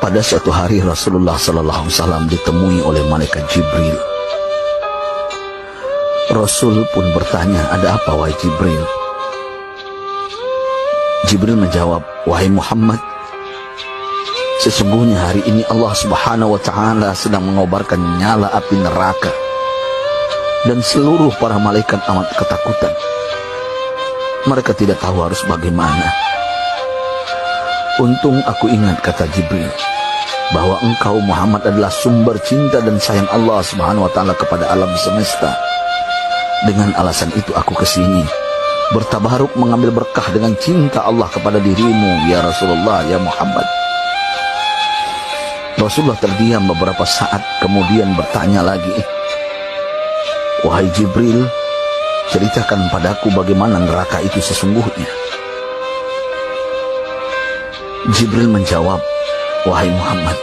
Pada suatu hari Rasulullah SAW ditemui oleh malaikat Jibril. Rasul pun bertanya, "Ada apa wahai Jibril?" Jibril menjawab, "Wahai Muhammad, sesungguhnya hari ini Allah Subhanahu wa Ta'ala sedang mengobarkan nyala api neraka, dan seluruh para malaikat amat ketakutan. Mereka tidak tahu harus bagaimana. Untung aku ingat," kata Jibril, "bahwa engkau Muhammad adalah sumber cinta dan sayang Allah Subhanahu wa Ta'ala kepada alam semesta. Dengan alasan itu aku kesini, bertabaruk mengambil berkah dengan cinta Allah kepada dirimu, ya Rasulullah, ya Muhammad." Rasulullah terdiam beberapa saat, kemudian bertanya lagi, "Wahai Jibril, ceritakan padaku bagaimana neraka itu sesungguhnya." Jibril menjawab, "Wahai Muhammad,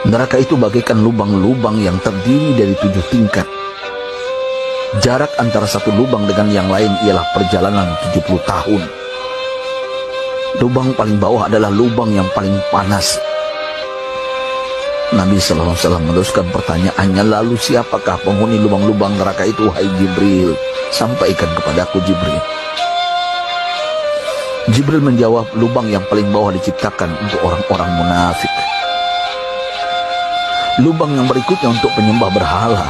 neraka itu bagaikan lubang-lubang yang terdiri dari 7 tingkat. Jarak antara satu lubang dengan yang lain ialah perjalanan 70 tahun. Lubang paling bawah adalah lubang yang paling panas." Nabi SAW meneruskan pertanyaannya, "Lalu siapakah penghuni lubang-lubang neraka itu, wahai Jibril? Sampaikan kepadaku, Jibril." Jibril menjawab, "Lubang yang paling bawah diciptakan untuk orang-orang munafik. Lubang yang berikutnya untuk penyembah berhala,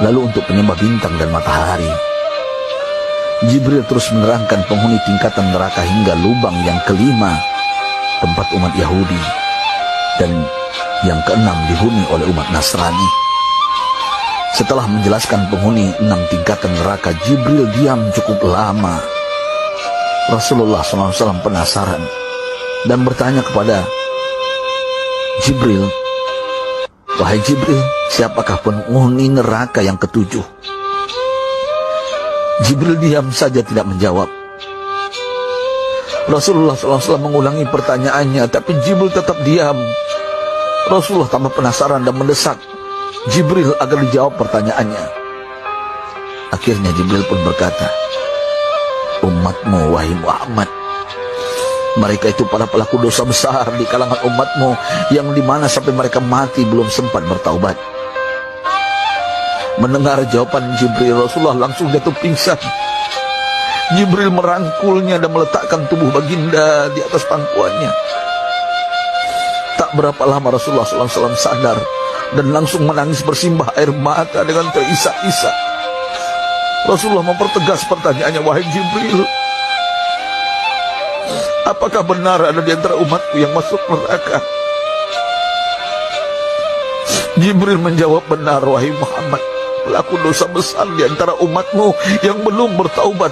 lalu untuk penyembah bintang dan matahari." Jibril terus menerangkan penghuni tingkatan neraka hingga lubang yang kelima, tempat umat Yahudi, dan yang keenam dihuni oleh umat Nasrani. Setelah menjelaskan penghuni 6 tingkatan neraka, Jibril diam cukup lama. Rasulullah SAW penasaran dan bertanya kepada Jibril, "Wahai Jibril, siapakah penghuni neraka yang ke-7?" Jibril diam saja tidak menjawab. Rasulullah SAW mengulangi pertanyaannya, tapi Jibril tetap diam. Rasulullah tambah penasaran dan mendesak Jibril agar dijawab pertanyaannya. Akhirnya Jibril pun berkata, "Umatmu, wahai Muhammad, mereka itu para pelaku dosa besar di kalangan umatmu, yang dimana sampai mereka mati belum sempat bertaubat." Mendengar jawaban Jibril, Rasulullah langsung jatuh pingsan. Jibril merangkulnya dan meletakkan tubuh baginda di atas pangkuannya. Tak berapa lama Rasulullah SAW sadar dan langsung menangis bersimbah air mata dengan terisak-isak. Rasulullah mempertegas pertanyaannya, "Wahai Jibril, apakah benar ada di antara umatku yang masuk neraka?" Jibril menjawab, "Benar, wahai Muhammad, pelaku dosa besar di antara umatmu yang belum bertaubat."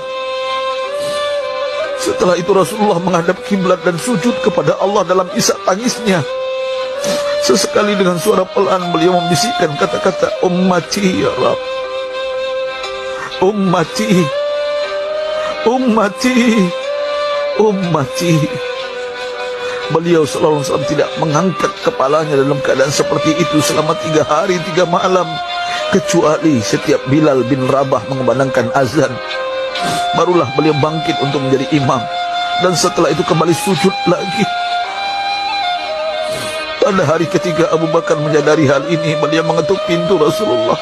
Setelah itu Rasulullah menghadap kiblat dan sujud kepada Allah dalam isak tangisnya. Sesekali dengan suara pelan beliau membisikkan kata-kata, "Ummati ya Rabb, ummati, ummati, ummati." Beliau SAW tidak mengangkat kepalanya dalam keadaan seperti itu selama 3 hari 3 malam, kecuali setiap Bilal bin Rabah mengumandangkan azan, barulah beliau bangkit untuk menjadi imam, dan setelah itu kembali sujud lagi. Pada hari ketiga Abu Bakar menyadari hal ini, beliau mengetuk pintu Rasulullah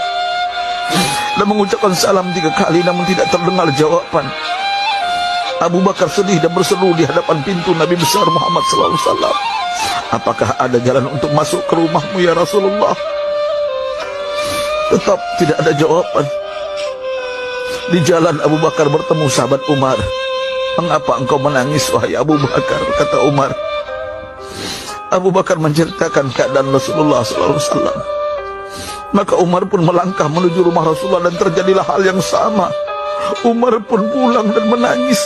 dan mengucapkan salam 3 kali, namun tidak terdengar jawaban. Abu Bakar sedih dan berseru di hadapan pintu Nabi besar Muhammad SAW, "Apakah ada jalan untuk masuk ke rumahmu ya Rasulullah?" Tetap tidak ada jawaban. Di jalan Abu Bakar bertemu sahabat Umar. "Mengapa engkau menangis, wahai Abu Bakar?" kata Umar. Abu Bakar menceritakan keadaan Rasulullah SAW. Maka Umar pun melangkah menuju rumah Rasulullah dan terjadilah hal yang sama. Umar pun pulang dan menangis.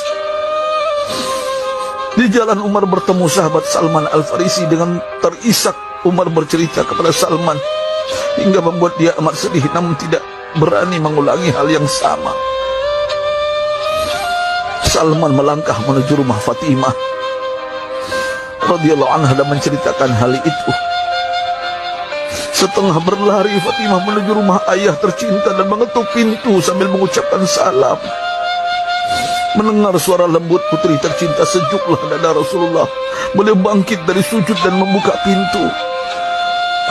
Di jalan Umar bertemu sahabat Salman Al-Farisi. Dengan terisak Umar bercerita kepada Salman hingga membuat dia amat sedih, namun tidak berani mengulangi hal yang sama. Salman melangkah menuju rumah Fatimah radhiyallahu anha dan menceritakan hal itu. Setengah berlari Fatimah menuju rumah ayah tercinta dan mengetuk pintu sambil mengucapkan salam. Mendengar suara lembut putri tercinta, sejuklah dada Rasulullah. Beliau bangkit dari sujud dan membuka pintu.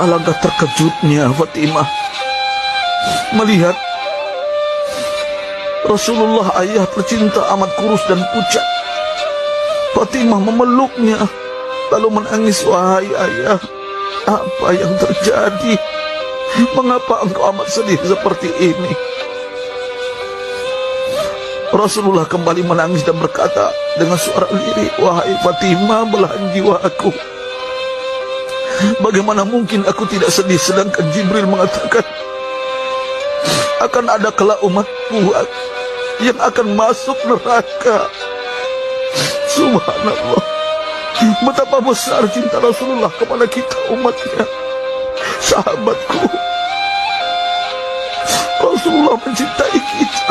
Alangkah terkejutnya Fatimah melihat Rasulullah, ayah tercinta, amat kurus dan pucat. Fatimah memeluknya lalu menangis. Wahai ayah, apa yang terjadi? Mengapa engkau amat sedih seperti ini? Rasulullah kembali menangis dan berkata dengan suara lirih, wahai Fatimah, belahan jiwaku, bagaimana mungkin aku tidak sedih sedangkan Jibril mengatakan akan ada kelak umatku yang akan masuk neraka. Subhanallah, betapa besar cinta Rasulullah kepada kita umatnya. Sahabatku, Rasulullah mencintai kita.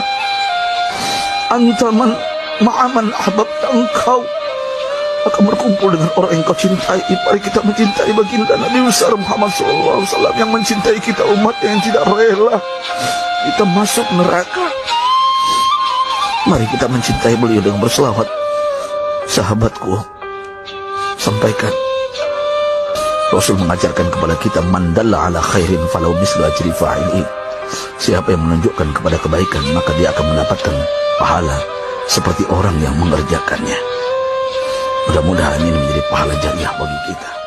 Antaman ma'aman ahbabta, engkau akan berkumpul dengan orang yang kau cintai. Mari kita mencintai baginda Nabi besar Muhammad SAW yang mencintai kita umat yang tidak rela kita masuk neraka. Mari kita mencintai beliau dengan berselawat. Sahabatku, sampaikan, Rasul mengajarkan kepada kita, man dalla ala khairin falau mislu ajri fa'ili. Siapa yang menunjukkan kepada kebaikan, maka dia akan mendapatkan pahala seperti orang yang mengerjakannya. Mudah-mudahan ini menjadi pahala jariah bagi kita.